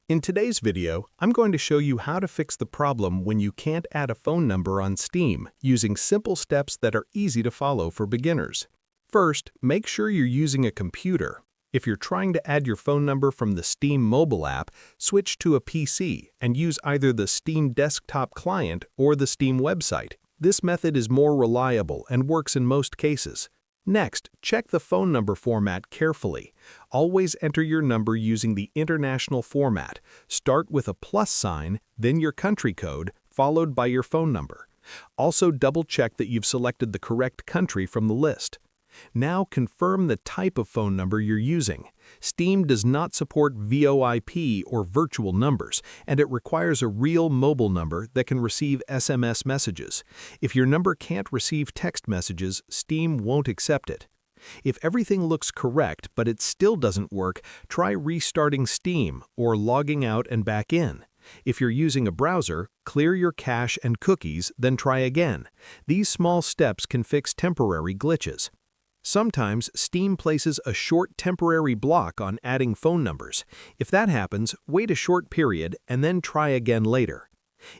In today's video, I'm going to show you how to fix the problem when you can't add a phone number on Steam using simple steps that are easy to follow for beginners. First, make sure you're using a computer. If you're trying to add your phone number from the Steam mobile app, switch to a PC and use either the Steam desktop client or the Steam website. This method is more reliable and works in most cases. Next, check the phone number format carefully. Always enter your number using the international format. Start with a plus sign, then your country code, followed by your phone number. Also double-check that you've selected the correct country from the list. Now confirm the type of phone number you're using. Steam does not support VoIP or virtual numbers, and it requires a real mobile number that can receive SMS messages. If your number can't receive text messages, Steam won't accept it. If everything looks correct but it still doesn't work, try restarting Steam or logging out and back in. If you're using a browser, clear your cache and cookies, then try again. These small steps can fix temporary glitches. Sometimes Steam places a short temporary block on adding phone numbers. If that happens, wait a short period and then try again later.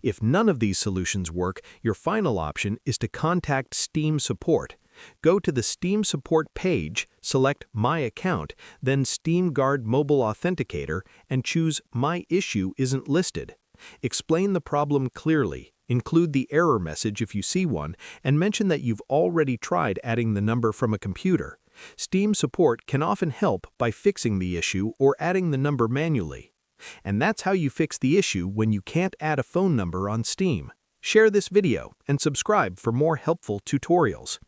If none of these solutions work, your final option is to contact Steam support. Go to the Steam support page, select My Account, then Steam Guard Mobile Authenticator, and choose My Issue Isn't Listed. Explain the problem clearly. Include the error message if you see one, and mention that you've already tried adding the number from a computer. Steam support can often help by fixing the issue or adding the number manually. And that's how you fix the issue when you can't add a phone number on Steam. Share this video and subscribe for more helpful tutorials.